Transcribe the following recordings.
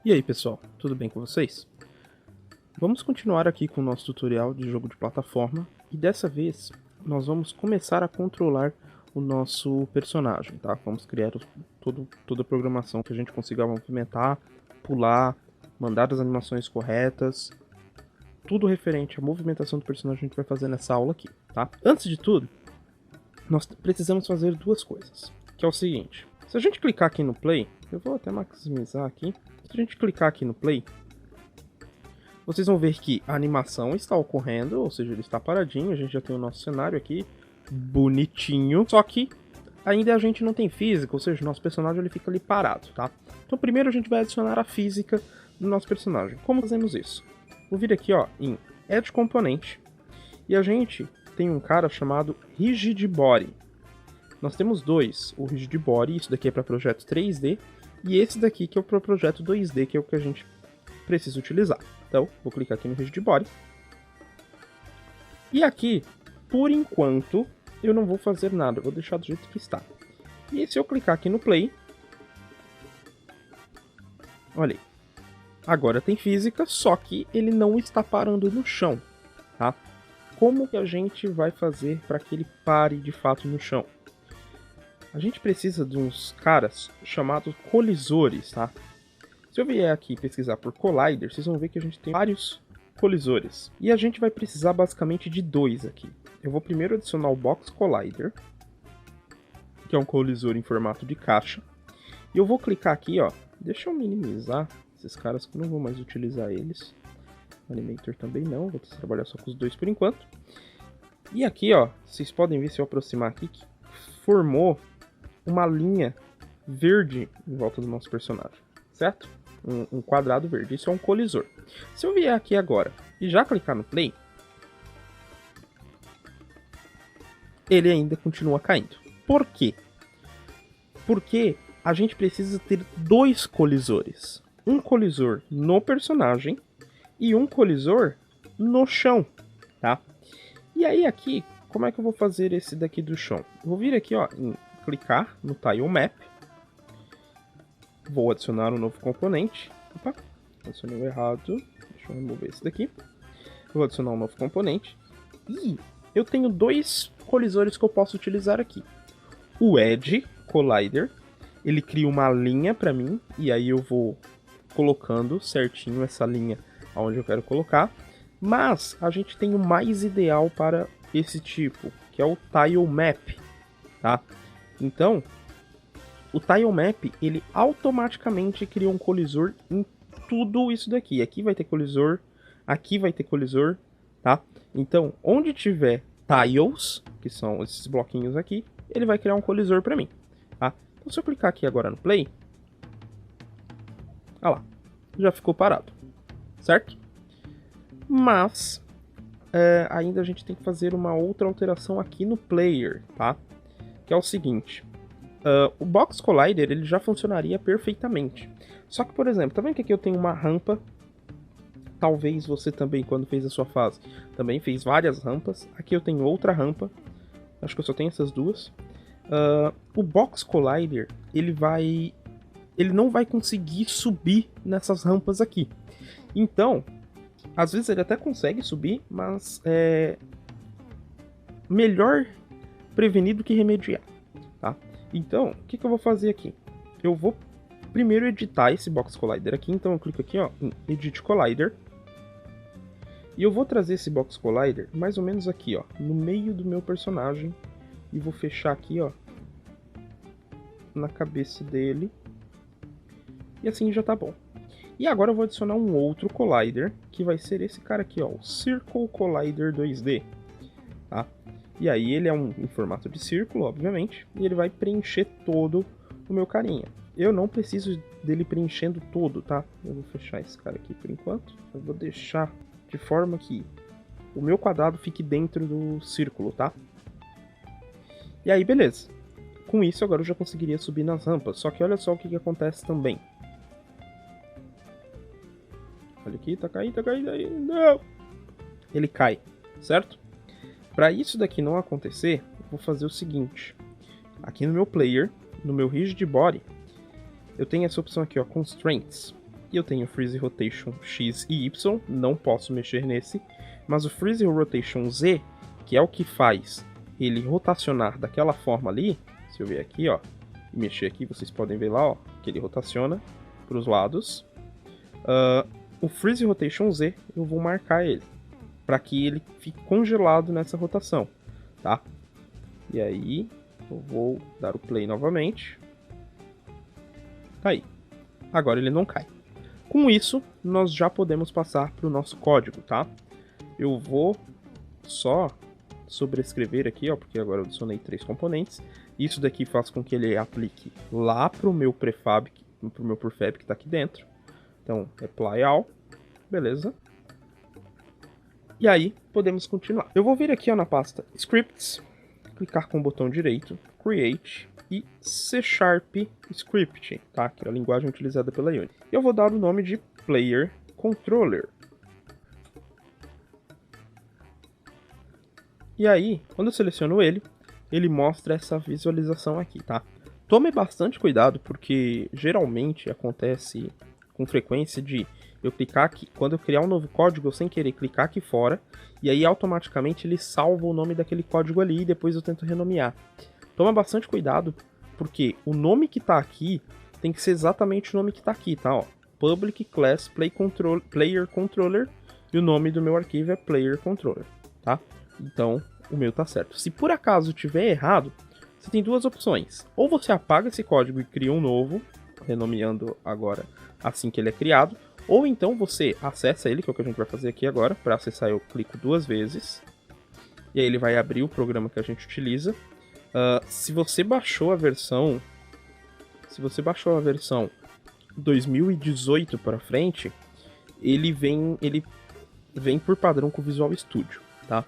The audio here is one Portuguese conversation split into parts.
E aí pessoal, tudo bem com vocês? Vamos continuar aqui com o nosso tutorial de jogo de plataforma e dessa vez nós vamos começar a controlar o nosso personagem, tá? Vamos criar toda a programação que a gente consiga movimentar, pular, mandar as animações corretas, tudo referente à movimentação do personagem a gente vai fazer nessa aula aqui, tá? Antes de tudo, nós precisamos fazer duas coisas, que é o seguinte: se a gente clicar aqui no play, eu vou até maximizar aqui. Se a gente clicar aqui no play, vocês vão ver que a animação está ocorrendo, ou seja, ele está paradinho, a gente já tem o nosso cenário aqui, bonitinho, só que ainda a gente não tem física, ou seja, o nosso personagem ele fica ali parado, tá? Então primeiro a gente vai adicionar a física do nosso personagem. Como fazemos isso? Vou vir aqui ó, em Add Component, e a gente tem um cara chamado Rigid Body. Nós temos dois, o Rigid Body, isso daqui é para projeto 3D, e esse daqui que é para o projeto 2D, que é o que a gente precisa utilizar. Então, vou clicar aqui no Rigid Body. E aqui, por enquanto, eu não vou fazer nada, eu vou deixar do jeito que está. E se eu clicar aqui no Play, olha aí, agora tem física, só que ele não está parando no chão, tá? Como que a gente vai fazer para que ele pare de fato no chão? A gente precisa de uns caras chamados colisores, tá? Se eu vier aqui pesquisar por Collider, vocês vão ver que a gente tem vários colisores. E a gente vai precisar basicamente de dois aqui. Eu vou primeiro adicionar o Box Collider, que é um colisor em formato de caixa. E eu vou clicar aqui, ó. Deixa eu minimizar esses caras que eu não vou mais utilizar eles. O Animator também não, vou trabalhar só com os dois por enquanto. E aqui, ó, vocês podem ver se eu aproximar aqui, que formou uma linha verde em volta do nosso personagem, certo? Um quadrado verde, isso é um colisor. Se eu vier aqui agora e já clicar no play, ele ainda continua caindo. Por quê? Porque a gente precisa ter dois colisores. Um colisor no personagem e um colisor no chão, tá? E aí aqui, como é que eu vou fazer esse daqui do chão? Eu vou vir aqui ó, em clicar no Tile Map. Vou adicionar um novo componente. Opa, adicionei o errado. Deixa eu remover esse daqui. Vou adicionar um novo componente. E eu tenho dois colisores que eu posso utilizar aqui. O Edge Collider, ele cria uma linha para mim. E aí eu vou colocando certinho essa linha onde eu quero colocar. Mas a gente tem o mais ideal para esse tipo, que é o Tile Map, tá? Então, o Tile Map, ele automaticamente cria um colisor em tudo isso daqui. Aqui vai ter colisor, aqui vai ter colisor, tá? Então, onde tiver tiles, que são esses bloquinhos aqui, ele vai criar um colisor para mim, tá? Então, se eu clicar aqui agora no Play, olha lá, já ficou parado, certo? Mas, ainda a gente tem que fazer uma outra alteração aqui no Player, tá? Que é o seguinte: o Box Collider ele já funcionaria perfeitamente. Só que, por exemplo, tá vendo que aqui eu tenho uma rampa? Talvez você também, quando fez a sua fase, também fez várias rampas. Aqui eu tenho outra rampa. Acho que eu só tenho essas duas. O Box Collider ele não vai conseguir subir nessas rampas aqui. Então, às vezes ele até consegue subir, mas é melhor prevenir do que remediar, tá? Então, o que eu vou fazer aqui? Eu vou primeiro editar esse Box Collider aqui, então eu clico aqui ó, em Edit Collider. E eu vou trazer esse Box Collider mais ou menos aqui ó, no meio do meu personagem. E vou fechar aqui ó, na cabeça dele. E assim já tá bom. E agora eu vou adicionar um outro Collider, que vai ser esse cara aqui ó, o Circle Collider 2D, tá? E aí ele é em formato de círculo, obviamente, e ele vai preencher todo o meu carinha. Eu não preciso dele preenchendo todo, tá? Eu vou fechar esse cara aqui por enquanto. Eu vou deixar de forma que o meu quadrado fique dentro do círculo, tá? E aí, beleza. Com isso, agora eu já conseguiria subir nas rampas. Só que olha só o que acontece também. Olha aqui, tá caindo, aí. Não! Ele cai, certo? Para isso daqui não acontecer, eu vou fazer o seguinte. Aqui no meu player, no meu Rigid Body, eu tenho essa opção aqui, ó, Constraints. E eu tenho o Freeze Rotation X e Y, não posso mexer nesse. Mas o Freeze Rotation Z, que é o que faz ele rotacionar daquela forma ali, se eu ver aqui, ó, e mexer aqui, vocês podem ver lá, ó, que ele rotaciona para os lados. O Freeze Rotation Z, eu vou marcar ele, para que ele fique congelado nessa rotação, tá? E aí, eu vou dar o play novamente. Tá aí. Agora ele não cai. Com isso, nós já podemos passar para o nosso código, tá? Eu vou só sobrescrever aqui, ó, porque agora eu adicionei 3 componentes. Isso daqui faz com que ele aplique lá para o meu prefab, para o meu prefab que está aqui dentro. Então, apply all, beleza. E aí, podemos continuar. Eu vou vir aqui, ó, na pasta Scripts, clicar com o botão direito, Create e C# Script, tá? Que é a linguagem utilizada pela Unity. Eu vou dar o nome de Player Controller. E aí, quando eu seleciono ele, ele mostra essa visualização aqui, tá? Tome bastante cuidado, porque geralmente acontece com frequência de eu clicar aqui, quando eu criar um novo código, eu sem querer clicar aqui fora, e aí automaticamente ele salva o nome daquele código ali e depois eu tento renomear. Toma bastante cuidado, porque o nome que tá aqui tem que ser exatamente o nome que tá aqui, tá? Ó, Public Class Player Controller, e o nome do meu arquivo é Player Controller, tá? Então, o meu tá certo. Se por acaso tiver errado, você tem duas opções. Ou você apaga esse código e cria um novo, renomeando agora assim que ele é criado, ou então você acessa ele, que é o que a gente vai fazer aqui agora. Para acessar eu clico 2 vezes, e aí ele vai abrir o programa que a gente utiliza. Se você baixou a versão 2018 para frente, ele vem por padrão com o Visual Studio, tá?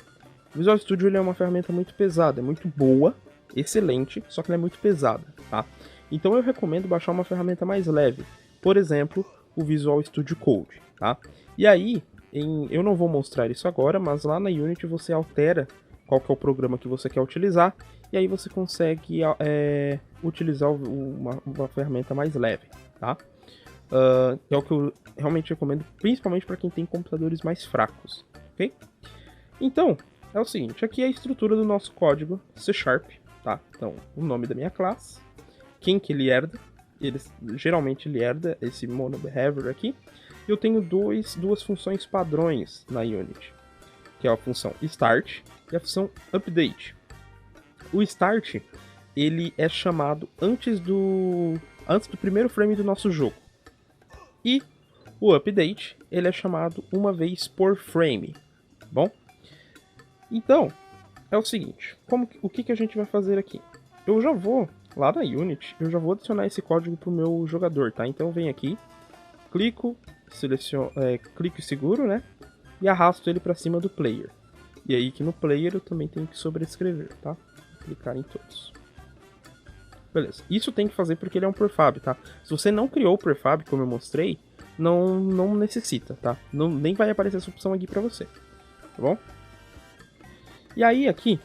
O Visual Studio ele é uma ferramenta muito pesada, é muito boa, excelente, só que ela é muito pesada, tá? Então eu recomendo baixar uma ferramenta mais leve, por exemplo, o Visual Studio Code, tá? E aí, eu não vou mostrar isso agora, mas lá na Unity você altera qual que é o programa que você quer utilizar, e aí você consegue utilizar uma ferramenta mais leve, tá? É o que eu realmente recomendo, principalmente para quem tem computadores mais fracos, ok? Então, é o seguinte, aqui é a estrutura do nosso código C#, tá? Então, o nome da minha classe, quem que ele herda, geralmente ele herda esse monobehavior aqui. Eu tenho duas funções padrões na Unity, que é a função start e a função update. O start, ele é chamado antes do primeiro frame do nosso jogo. E o update, ele é chamado uma vez por frame, tá bom? Então, é o seguinte, o que a gente vai fazer aqui? Eu já vou, lá na Unity, eu já vou adicionar esse código para o meu jogador, tá? Então eu venho aqui, clico e seguro, né? E arrasto ele para cima do player. E aí que no player eu também tenho que sobrescrever, tá? Vou clicar em todos. Beleza, isso tem que fazer porque ele é um prefab, tá? Se você não criou o prefab, como eu mostrei, não necessita, tá? Nem vai aparecer essa opção aqui para você, tá bom? E aí aqui,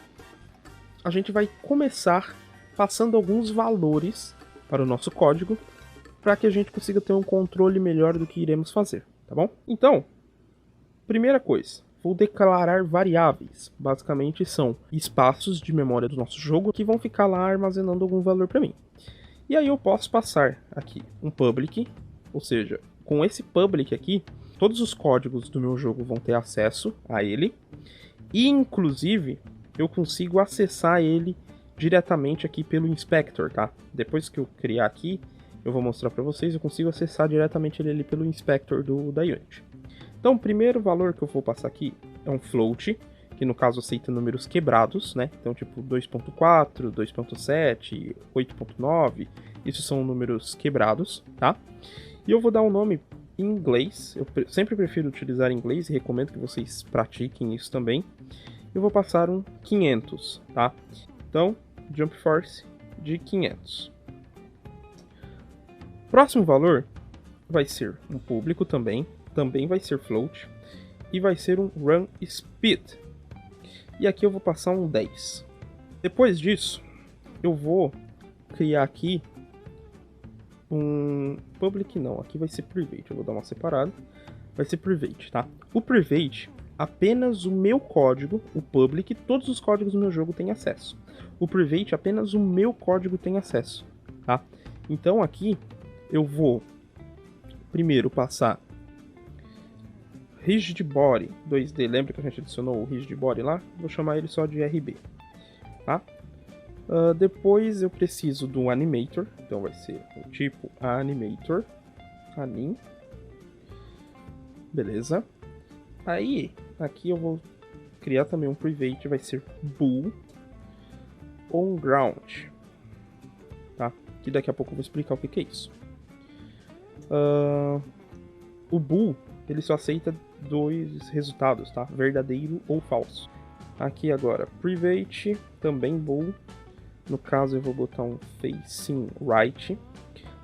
a gente vai começar passando alguns valores para o nosso código, para que a gente consiga ter um controle melhor do que iremos fazer, tá bom? Então, primeira coisa, vou declarar variáveis. Basicamente são espaços de memória do nosso jogo que vão ficar lá armazenando algum valor para mim. E aí eu posso passar aqui um public, ou seja, com esse public aqui, todos os códigos do meu jogo vão ter acesso a ele. E, inclusive, eu consigo acessar ele diretamente aqui pelo Inspector, tá? Depois que eu criar aqui, eu vou mostrar para vocês, eu consigo acessar diretamente ele ali pelo Inspector da Unity. Então, o primeiro valor que eu vou passar aqui é um float, que no caso aceita números quebrados, né? Então, tipo 2.4, 2.7, 8.9, isso são números quebrados, tá? E eu vou dar um nome em inglês, eu sempre prefiro utilizar inglês e recomendo que vocês pratiquem isso também. Eu vou passar um 500, tá? Então, Jump Force de 500. Próximo valor vai ser um público também vai ser float, e vai ser um Run Speed. E aqui eu vou passar um 10. Depois disso, eu vou criar aqui um public não, aqui vai ser private, eu vou dar uma separada, vai ser private, tá? O private, apenas o meu código, o public, todos os códigos do meu jogo têm acesso. O private, apenas o meu código tem acesso, tá? Então aqui eu vou primeiro passar Rigid Body 2D, lembra que a gente adicionou o Rigid Body lá? Vou chamar ele só de RB, tá? Depois eu preciso do Animator, então vai ser o tipo Animator, Anim, beleza. Aí, aqui eu vou criar também um Private, vai ser Bool on Ground, tá? Que daqui a pouco eu vou explicar o que é isso. O Bool, ele só aceita dois resultados, tá? Verdadeiro ou falso. Aqui agora, Private, também Bool. No caso eu vou botar um Facing Right,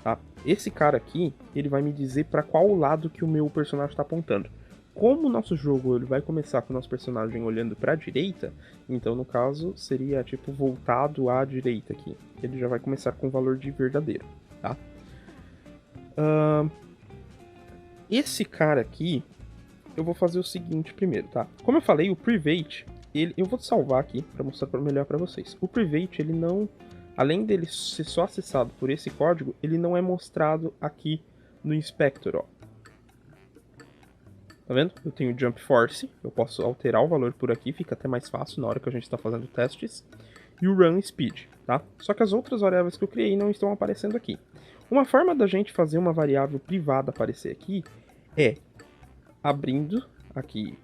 tá? Esse cara aqui, ele vai me dizer para qual lado que o meu personagem está apontando. Como o nosso jogo ele vai começar com o nosso personagem olhando para a direita, então no caso seria tipo voltado à direita aqui. Ele já vai começar com o valor de verdadeiro, tá? Esse cara aqui, eu vou fazer o seguinte primeiro, tá? Como eu falei, o Private, eu vou salvar aqui para mostrar melhor para vocês. O Private, ele não, além dele ser só acessado por esse código, ele não é mostrado aqui no Inspector, ó. Tá vendo? Eu tenho Jump Force, eu posso alterar o valor por aqui, fica até mais fácil na hora que a gente está fazendo testes. E o Run Speed, tá? Só que as outras variáveis que eu criei não estão aparecendo aqui. Uma forma da gente fazer uma variável privada aparecer aqui é abrindo aqui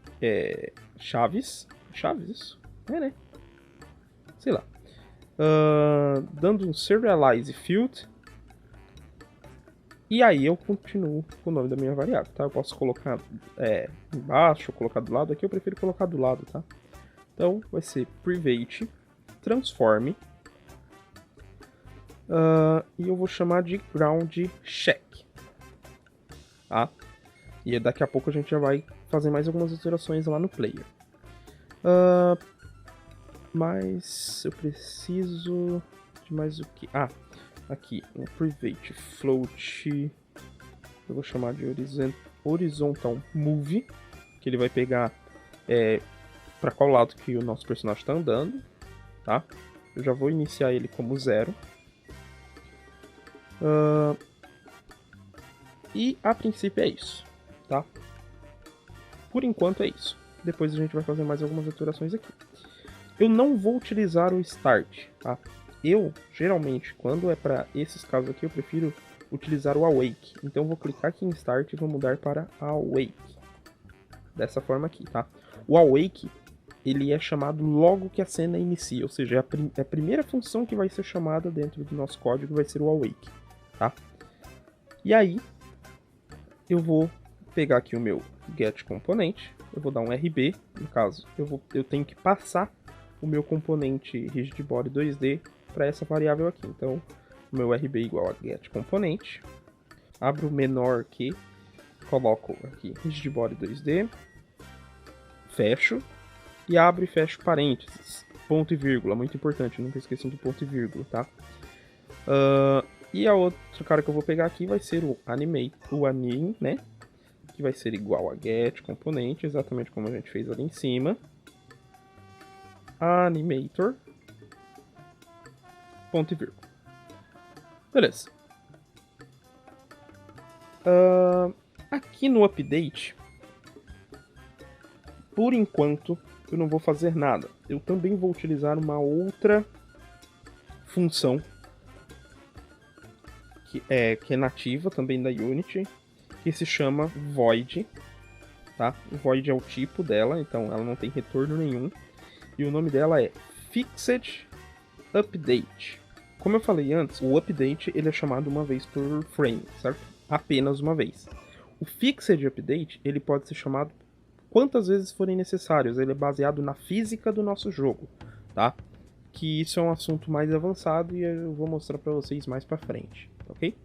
chaves, isso? Né? Sei lá. Dando um Serialize Field. E aí eu continuo com o nome da minha variável, tá? Eu posso colocar embaixo, colocar do lado. Aqui eu prefiro colocar do lado, tá? Então vai ser Private Transform. E eu vou chamar de Ground Check, tá? E daqui a pouco a gente já vai fazer mais algumas alterações lá no player. Mas eu preciso de mais o que? Aqui, um Private Float, eu vou chamar de Horizontal Move, que ele vai pegar para qual lado que o nosso personagem está andando, tá? Eu já vou iniciar ele como 0. E a princípio é isso, tá? Por enquanto é isso. Depois a gente vai fazer mais algumas alterações aqui. Eu não vou utilizar o Start, tá? Eu, geralmente, quando é para esses casos aqui, eu prefiro utilizar o Awake. Então eu vou clicar aqui em Start e vou mudar para Awake. Dessa forma aqui, tá? O Awake, ele é chamado logo que a cena inicia, ou seja, é a primeira função que vai ser chamada dentro do nosso código vai ser o Awake, tá? E aí, eu vou pegar aqui o meu getComponent, eu vou dar um RB, no caso, eu tenho que passar o meu componente RigidBody 2D para essa variável aqui. Então, o meu RB igual a getComponent, abro o menor que, coloco aqui RigidBody 2D, fecho, e abro e fecho parênteses, ponto e vírgula, muito importante, nunca esqueçam do ponto e vírgula, tá? E a outra cara que eu vou pegar aqui vai ser o anim, né? Que vai ser igual a getComponent, exatamente como a gente fez ali em cima. Animator, ponto e vírgula. Beleza. Aqui no update, por enquanto, eu não vou fazer nada. Eu também vou utilizar uma outra função que é nativa também da Unity, que se chama Void, tá? O Void é o tipo dela, então ela não tem retorno nenhum. E o nome dela é Fixed Update. Como eu falei antes, o update ele é chamado uma vez por frame, certo? Apenas uma vez. O Fixed Update ele pode ser chamado quantas vezes forem necessários. Ele é baseado na física do nosso jogo, tá? Que isso é um assunto mais avançado e eu vou mostrar para vocês mais para frente, ok?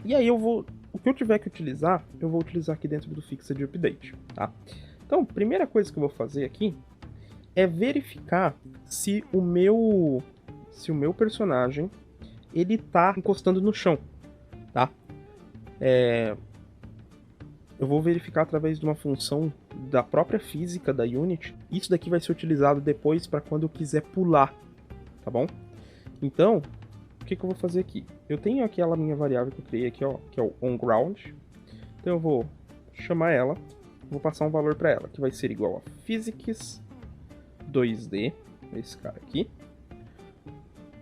E aí o que eu tiver que utilizar, eu vou utilizar aqui dentro do Fixed Update, tá? Então, primeira coisa que eu vou fazer aqui é verificar se o meu personagem ele tá encostando no chão, eu vou verificar através de uma função da própria física da Unity. Isso daqui vai ser utilizado depois para quando eu quiser pular, tá bom? Então, o que eu vou fazer aqui? Eu tenho aquela minha variável que eu criei aqui, ó, que é o onGround. Então eu vou chamar ela, vou passar um valor para ela, que vai ser igual a physics 2D, esse cara aqui,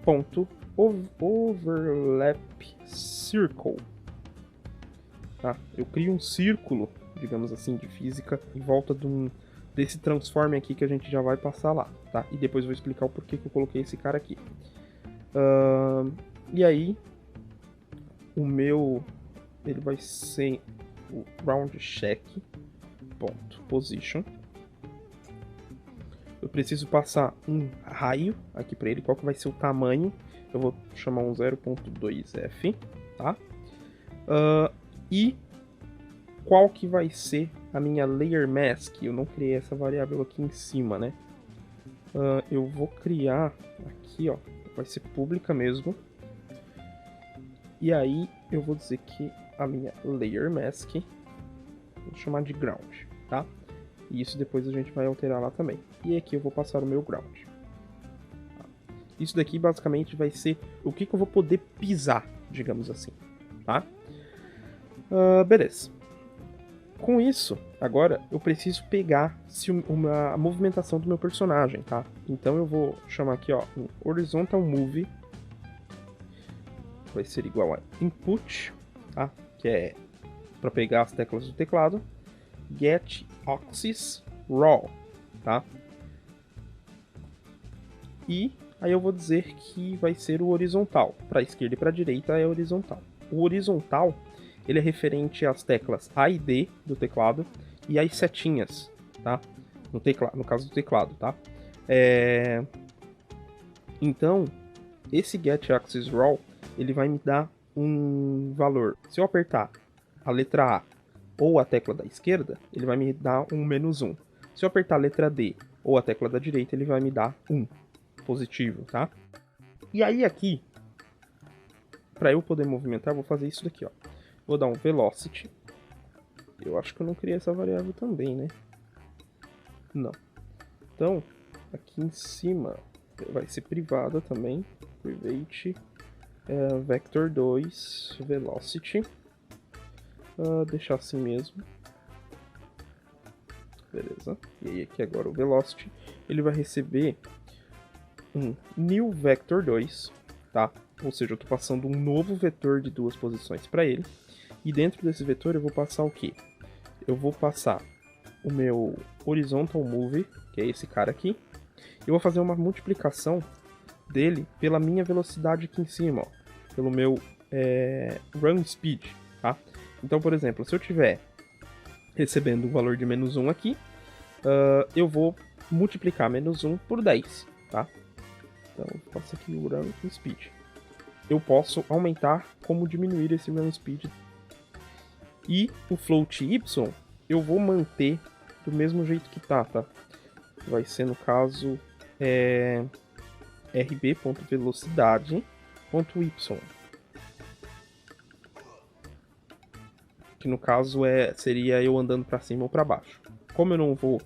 ponto overlap circle. Tá? Eu crio um círculo, digamos assim, de física em volta desse transform aqui que a gente já vai passar lá, tá? E depois eu vou explicar o porquê que eu coloquei esse cara aqui. E aí, ele vai ser o roundCheck.position. Eu preciso passar um raio aqui para ele, qual que vai ser o tamanho. Eu vou chamar um 0.2f, tá? E qual que vai ser a minha layer mask? Eu não criei essa variável aqui em cima, né? Eu vou criar aqui, ó, vai ser pública mesmo. E aí eu vou dizer que a minha layer mask, vou chamar de ground, tá? E isso depois a gente vai alterar lá também. E aqui eu vou passar o meu ground. Isso daqui basicamente vai ser o que eu vou poder pisar, digamos assim, tá? Beleza. Com isso, agora eu preciso pegar a movimentação do meu personagem, tá? Então eu vou chamar aqui, ó, um horizontal move. Vai ser igual a input, tá? Que é para pegar as teclas do teclado. Get axis raw, tá? E aí eu vou dizer que vai ser o horizontal. Para a esquerda e para a direita é horizontal. O horizontal, ele é referente às teclas A e D do teclado e às setinhas, tá? No caso do teclado, tá? Então, esse get axis raw, ele vai me dar um valor. Se eu apertar a letra A ou a tecla da esquerda, ele vai me dar um -1. Se eu apertar a letra D ou a tecla da direita, ele vai me dar 1 positivo, tá? E aí aqui, para eu poder movimentar, eu vou fazer isso daqui, ó. Vou dar um velocity. Eu acho que eu não criei essa variável também, né? Não. Então, aqui em cima vai ser privada também. Private vector2 velocity. Deixar assim mesmo. Beleza. E aí aqui agora o velocity, ele vai receber um new vector2, tá? Ou seja, eu estou passando um novo vetor de 2 posições para ele. E dentro desse vetor eu vou passar o quê? Eu vou passar o meu horizontal move, que é esse cara aqui. Eu vou fazer uma multiplicação dele pela minha velocidade aqui em cima, ó, pelo meu run speed, tá? Então, por exemplo, se eu tiver recebendo um valor de -1 aqui, eu vou multiplicar -1 por 10, tá? Então, eu faço aqui o run speed. Eu posso aumentar como diminuir esse run speed. E o float y eu vou manter do mesmo jeito que tá? Vai ser, no caso, rb.velocidade.y. Que no caso seria eu andando para cima ou para baixo. Como eu não vou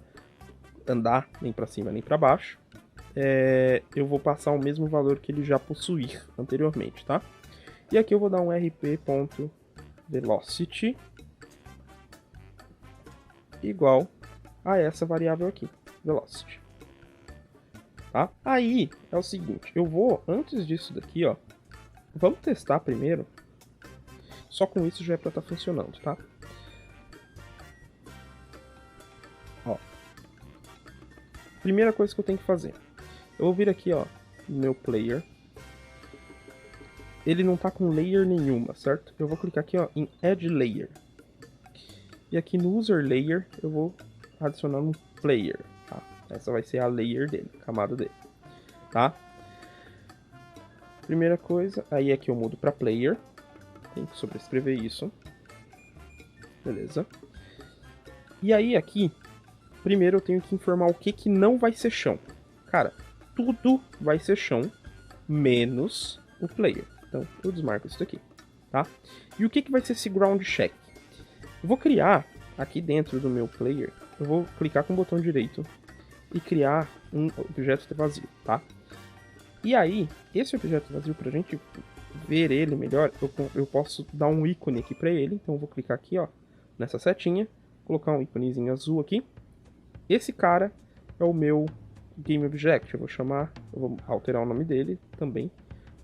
andar nem para cima nem para baixo, eu vou passar o mesmo valor que ele já possuir anteriormente, tá? E aqui eu vou dar um rp.velocity igual a essa variável aqui, velocity. Tá? Aí é o seguinte, eu vou, antes disso daqui, ó, vamos testar primeiro. Só com isso já é para estar funcionando, tá? Ó. Primeira coisa que eu tenho que fazer. Eu vou vir aqui, ó, no meu player. Ele não tá com layer nenhuma, certo? Eu vou clicar aqui, ó, em Add Layer. E aqui no User Layer eu vou adicionar um player, tá? Essa vai ser a layer dele, a camada dele, tá? Primeira coisa, aí aqui eu mudo para player. Tem que sobrescrever isso. Beleza. E aí aqui, primeiro eu tenho que informar o que não vai ser chão. Cara, tudo vai ser chão, menos o player. Então eu desmarco isso daqui. tá? E o que vai ser esse ground check? Eu vou criar aqui dentro do meu player, eu vou clicar com o botão direito e criar um objeto vazio, tá? E aí, esse objeto vazio, pra gente ver ele melhor, eu posso dar um ícone aqui pra ele. Então eu vou clicar aqui, ó, nessa setinha, colocar um íconezinho azul aqui. Esse cara é o meu Game Object. Eu vou alterar o nome dele também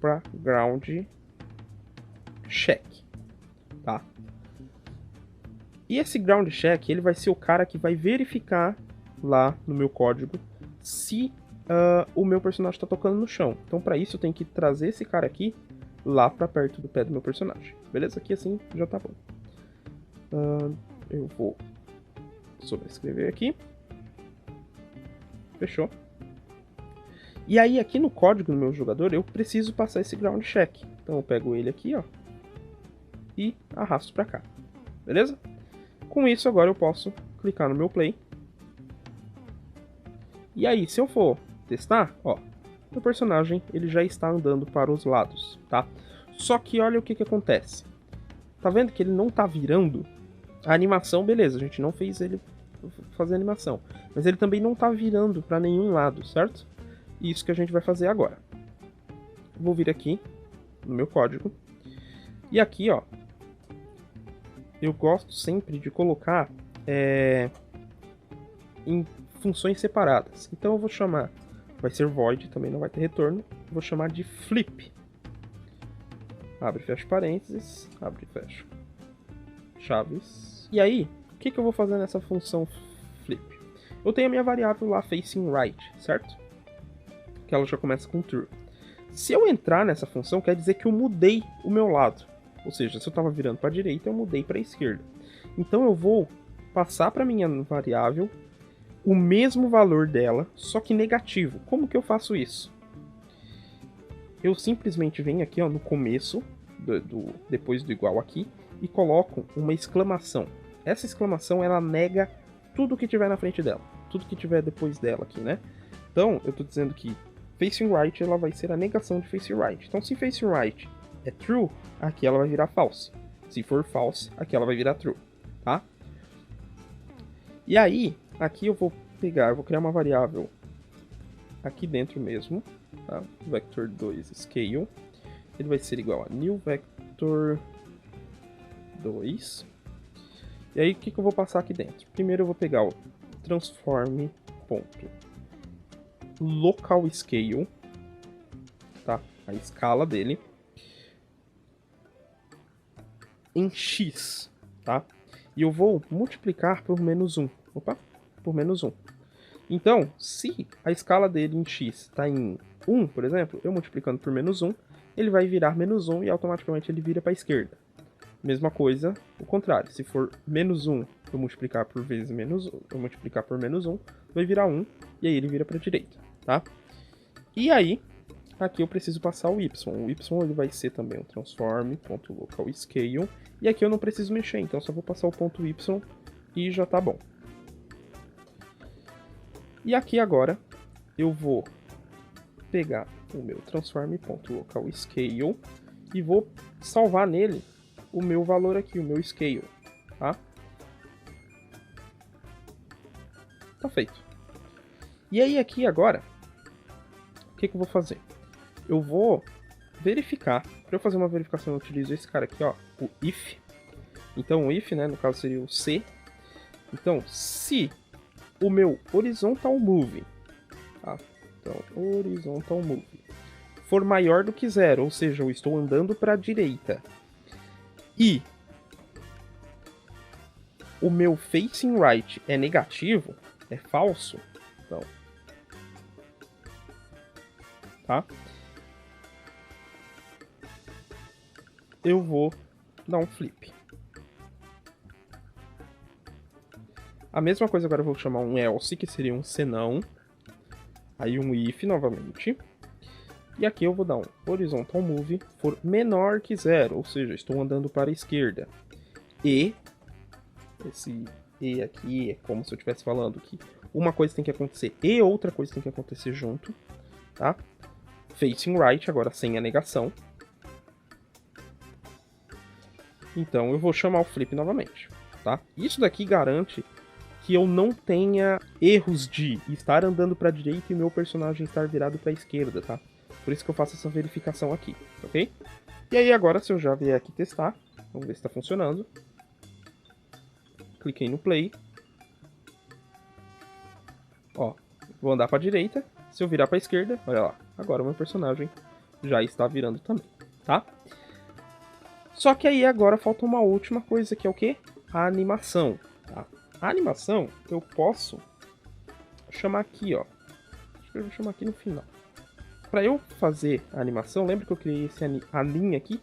para Ground Check, tá? E esse Ground Check, ele vai ser o cara que vai verificar lá no meu código se o meu personagem está tocando no chão. Então, para isso, eu tenho que trazer esse cara aqui lá para perto do pé do meu personagem. Beleza? Aqui assim já tá bom. Eu vou sobrescrever aqui. Fechou. E aí, aqui no código do meu jogador, eu preciso passar esse ground check. Então, eu pego ele aqui, ó, e arrasto para cá. Beleza? Com isso, agora eu posso clicar no meu play. E aí, se eu for testar, ó, o personagem ele já está andando para os lados, tá? Só que olha o que acontece. Tá vendo que ele não tá virando? A animação, beleza, a gente não fez ele fazer animação. Mas ele também não tá virando para nenhum lado, certo? Isso que a gente vai fazer agora. Vou vir aqui no meu código. E aqui, ó, eu gosto sempre de colocar em funções separadas. Então eu vou chamar, vai ser void, também não vai ter retorno. Vou chamar de flip. Abre e fecha parênteses, abre e fecha chaves. E aí, o que eu vou fazer nessa função flip? Eu tenho a minha variável lá, facing right, certo? Que ela já começa com true. Se eu entrar nessa função, quer dizer que eu mudei o meu lado. Ou seja, se eu estava virando para a direita, eu mudei para a esquerda. Então eu vou passar para minha variável o mesmo valor dela, só que negativo. Como que eu faço isso? Eu simplesmente venho aqui, ó, no começo, depois do igual aqui, e coloco uma exclamação. Essa exclamação, ela nega tudo que tiver na frente dela. Tudo que tiver depois dela aqui, né? Então, eu estou dizendo que facing right, ela vai ser a negação de facing right. Então, se facing right é true, aqui ela vai virar false. Se for false, aqui ela vai virar true, tá? E aí, aqui eu vou criar uma variável aqui dentro mesmo, tá? Vector2 scale. Ele vai ser igual a new vector 2. E aí, o que eu vou passar aqui dentro? Primeiro eu vou pegar o transform.local scale, tá? A escala dele em x, tá? E eu vou multiplicar por -1. Opa, por -1. Então, se a escala dele em x está em 1, por exemplo, eu multiplicando por -1, ele vai virar -1 e automaticamente ele vira para a esquerda. Mesma coisa, o contrário. Se for -1, eu multiplicar por vezes eu multiplicar por -1, vai virar 1 e aí ele vira para a direita, tá? E aí, aqui eu preciso passar o y. O y ele vai ser também o transform.local scale. E aqui eu não preciso mexer, então só vou passar o ponto y e já tá bom. E aqui agora eu vou pegar o meu transform.local scale e vou salvar nele o meu valor aqui, o meu scale, tá? Tá feito. E aí aqui agora, o que eu vou fazer? Eu vou verificar. Para eu fazer uma verificação, eu utilizo esse cara aqui, ó, o if. Então o if, né, no caso seria o se. Então, se o meu horizontal move, tá? Então, horizontal move for maior do que 0, ou seja, eu estou andando para a direita, e o meu facing right é negativo, é falso, então, tá? Eu vou dar um flip. A mesma coisa agora eu vou chamar um else, que seria um senão. Aí um if novamente. E aqui eu vou dar um horizontal move for menor que 0, ou seja, estou andando para a esquerda. E esse e aqui é como se eu estivesse falando que uma coisa tem que acontecer e outra coisa tem que acontecer junto, tá? Facing right, agora sem a negação. Então eu vou chamar o flip novamente, tá? Isso daqui garante que eu não tenha erros de estar andando para a direita e meu personagem estar virado para a esquerda, tá? Por isso que eu faço essa verificação aqui, ok? E aí agora, se eu já vier aqui testar, vamos ver se está funcionando. Cliquei no play. Ó, vou andar para a direita. Se eu virar para a esquerda, olha lá, agora o meu personagem já está virando também, tá? Só que aí agora falta uma última coisa, que é o quê? A animação, tá? A animação eu posso chamar aqui, ó. Acho que eu vou chamar aqui no final. Para eu fazer a animação, lembra que eu criei esse anim aqui?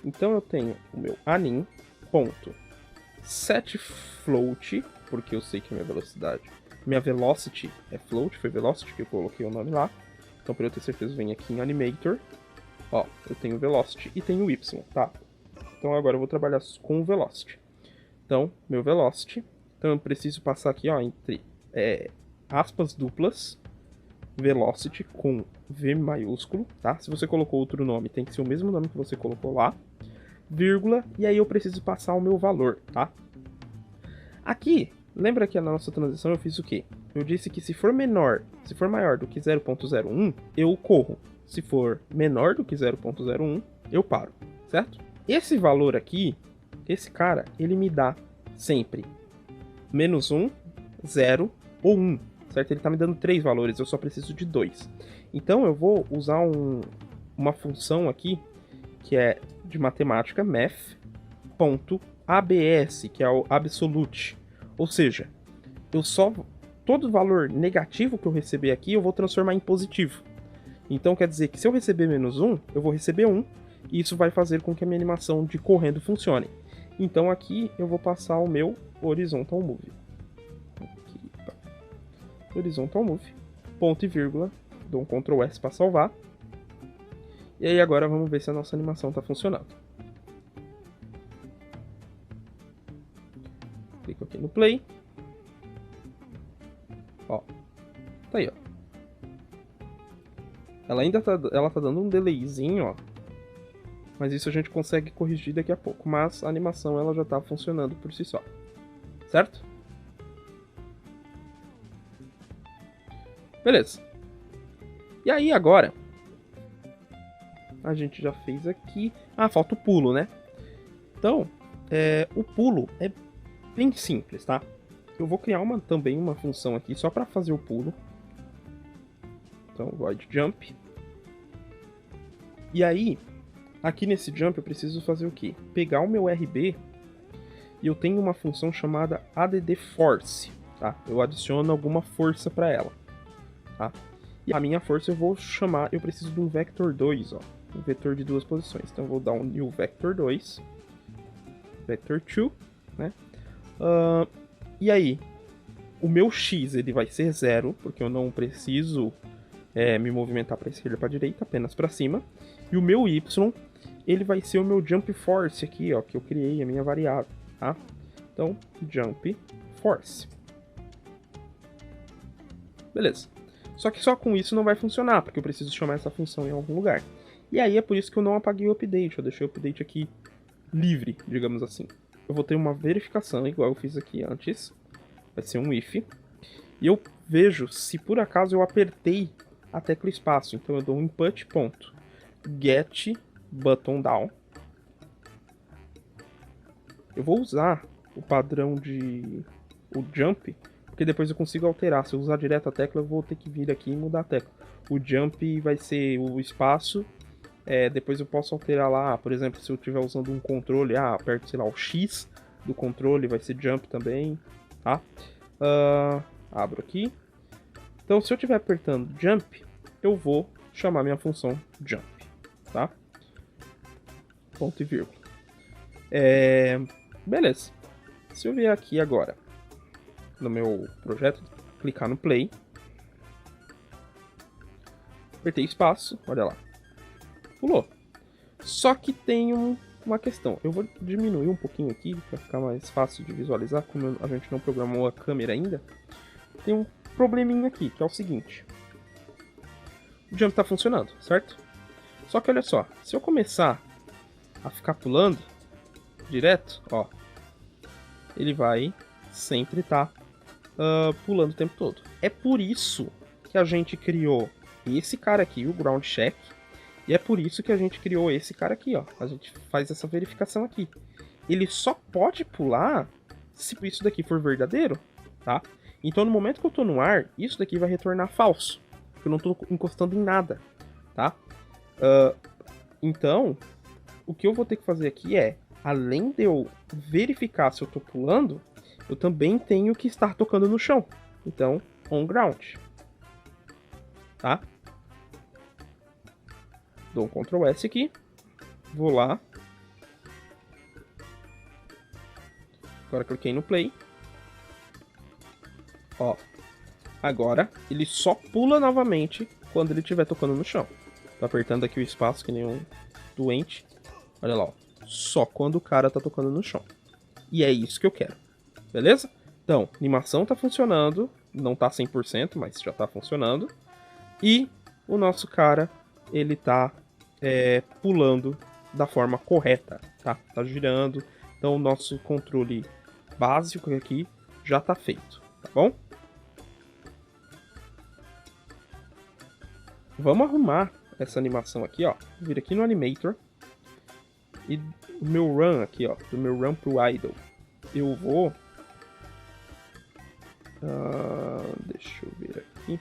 Então eu tenho o meu anim.setFloat, porque eu sei que a minha velocity é float, foi velocity que eu coloquei o nome lá. Então para eu ter certeza, eu venho aqui em animator. Ó, eu tenho velocity e tenho y, tá? Então agora eu vou trabalhar com o velocity. Então, meu velocity. Então eu preciso passar aqui, ó, entre aspas duplas, velocity com V maiúsculo, tá? Se você colocou outro nome, tem que ser o mesmo nome que você colocou lá, vírgula, e aí eu preciso passar o meu valor, tá? Aqui, lembra que na nossa transição eu fiz o quê? Eu disse que se for maior do que 0.01, eu corro. Se for menor do que 0.01, eu paro, certo? Esse valor aqui, esse cara, ele me dá sempre -1, 0 ou 1, certo? Ele está me dando 3 valores, eu só preciso de 2. Então eu vou usar uma função aqui, que é de matemática, math.abs, que é o absolute. Ou seja, todo valor negativo que eu receber aqui, eu vou transformar em positivo. Então quer dizer que se eu receber -1, eu vou receber 1, e isso vai fazer com que a minha animação de correndo funcione. Então aqui eu vou passar o meu horizontal move. Aqui, tá. Horizontal move, ponto e vírgula, dou um Ctrl S para salvar. E aí agora vamos ver se a nossa animação está funcionando. Clico aqui no play. Ó, tá aí, ó. Ela tá dando um delayzinho, ó. Mas isso a gente consegue corrigir daqui a pouco. Mas a animação ela já está funcionando por si só. Certo? Beleza. E aí agora, a gente já fez aqui. Ah, falta o pulo, né? Então, o pulo é bem simples, tá? Eu vou criar também uma função aqui só para fazer o pulo. Então, void jump. E aí, aqui nesse jump eu preciso fazer o quê? Pegar o meu RB e eu tenho uma função chamada addForce, tá? Eu adiciono alguma força para ela, tá? E a minha força eu preciso de um vector 2, ó, um vetor de duas posições. Então eu vou dar um new vector 2, vector 2, né? E aí, o meu x ele vai ser 0, porque eu não preciso me movimentar para a esquerda e para a direita, apenas para cima. E o meu y ele vai ser o meu jump force aqui, ó, que eu criei, a minha variável, tá? Então, jump force. Beleza. Só que só com isso não vai funcionar, porque eu preciso chamar essa função em algum lugar. E aí é por isso que eu não apaguei o update, eu deixei o update aqui livre, digamos assim. Eu vou ter uma verificação, igual eu fiz aqui antes. Vai ser um if. E eu vejo se por acaso eu apertei a tecla espaço. Então eu dou um input.get button down. Eu vou usar o padrão o jump, porque depois eu consigo alterar. Se eu usar direto a tecla, eu vou ter que vir aqui e mudar a tecla. O jump vai ser o espaço. Depois eu posso alterar lá, por exemplo, se eu estiver usando um controle, aperto, sei lá, o X do controle, vai ser jump também, tá? Abro aqui. Então, se eu estiver apertando jump, eu vou chamar minha função jump, tá? Ponto e vírgula. Beleza. Se eu vier aqui agora no meu projeto, clicar no play, apertei espaço, olha lá, pulou. Só que tem uma questão. Eu vou diminuir um pouquinho aqui para ficar mais fácil de visualizar, como a gente não programou a câmera ainda. Tem um probleminha aqui, que é o seguinte. O jump está funcionando, certo? Só que olha só, se eu começar a ficar pulando, direto, ó, ele vai sempre estar pulando o tempo todo. É por isso que a gente criou esse cara aqui, o ground check, e é por isso que a gente criou esse cara aqui, ó. A gente faz essa verificação aqui. Ele só pode pular se isso daqui for verdadeiro, tá? Então no momento que eu tô no ar, isso daqui vai retornar falso, porque eu não tô encostando em nada, tá? Então, o que eu vou ter que fazer aqui é, além de eu verificar se eu tô pulando, eu também tenho que estar tocando no chão. Então, on ground. Tá? Dou um Ctrl S aqui. Vou lá. Agora cliquei no play. Ó. Agora, ele só pula novamente quando ele estiver tocando no chão. Tô apertando aqui o espaço que nem um doente. Olha lá, ó. Só quando o cara tá tocando no chão. E é isso que eu quero. Beleza? Então, a animação tá funcionando. Não tá 100%, mas já tá funcionando. E o nosso cara, ele tá pulando da forma correta, tá? Tá girando. Então, o nosso controle básico aqui já tá feito, tá bom? Vamos arrumar essa animação aqui, ó. Vou vir aqui no Animator. E o meu run aqui, ó. Do meu run pro idle. Eu vou... deixa eu ver aqui.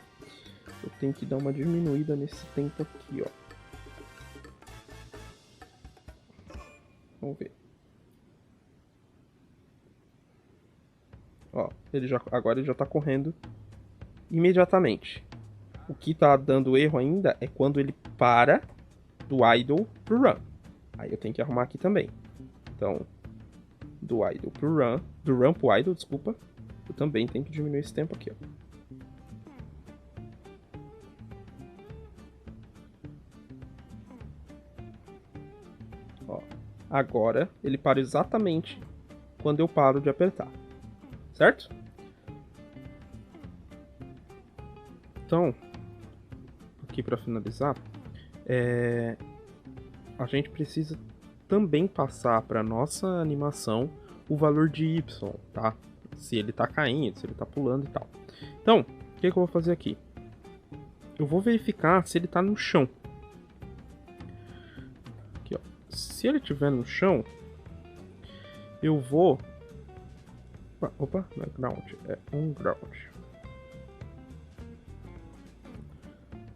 Eu tenho que dar uma diminuída nesse tempo aqui, ó. Vamos ver. Ó, agora ele já tá correndo imediatamente. O que tá dando erro ainda é quando ele para do idle pro run. Aí eu tenho que arrumar aqui também. Então, do idle pro run, do run pro idle, desculpa. Eu também tenho que diminuir esse tempo aqui, ó. Agora ele para exatamente quando eu paro de apertar, certo? Então, aqui para finalizar, a gente precisa também passar para nossa animação o valor de Y, tá? Se ele tá caindo, se ele tá pulando e tal. Então, o que eu vou fazer aqui? Eu vou verificar se ele tá no chão. Aqui, ó. Se ele estiver no chão, eu vou... Opa, não é ground, é on ground.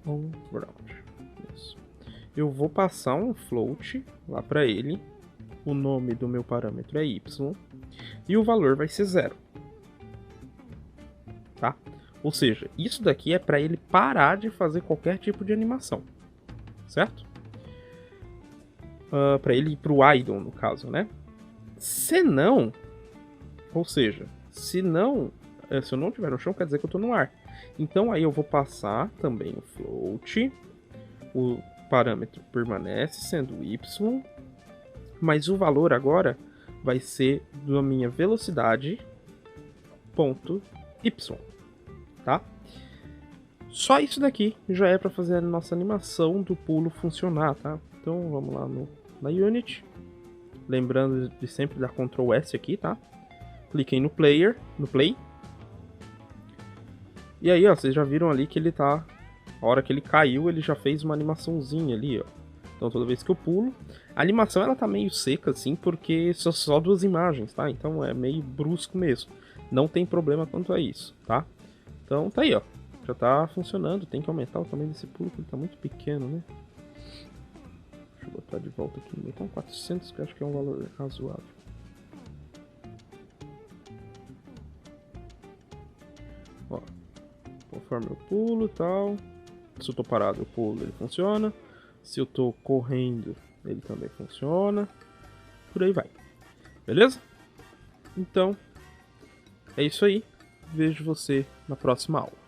On ground. Isso. Eu vou passar um float lá para ele. O nome do meu parâmetro é Y. E o valor vai ser 0. Tá? Ou seja, isso daqui é para ele parar de fazer qualquer tipo de animação. Certo? Para ele ir pro idle, no caso, né? Se não... Ou seja, se eu não estiver no chão, quer dizer que eu estou no ar. Então aí eu vou passar também o float. O parâmetro permanece sendo Y. Mas o valor agora vai ser da minha velocidade ponto Y. Tá? Só isso daqui já é para fazer a nossa animação do pulo funcionar, tá? Então vamos lá na Unity. Lembrando de sempre dar Ctrl S aqui, tá? Cliquei no Play. E aí, ó, vocês já viram ali que ele tá... A hora que ele caiu, ele já fez uma animaçãozinha ali, ó. Então toda vez que eu pulo... A animação, ela tá meio seca, assim, porque são só 2 imagens, tá? Então é meio brusco mesmo. Não tem problema quanto a isso, tá? Então tá aí, ó. Já tá funcionando. Tem que aumentar o tamanho desse pulo, porque ele tá muito pequeno, né? Deixa eu botar de volta aqui. Então 400, que eu acho que é um valor razoável. Ó, conforme eu pulo e tal. Se eu tô parado, eu pulo, ele funciona. Se eu tô correndo, ele também funciona. Por aí vai. Beleza? Então, é isso aí. Vejo você na próxima aula.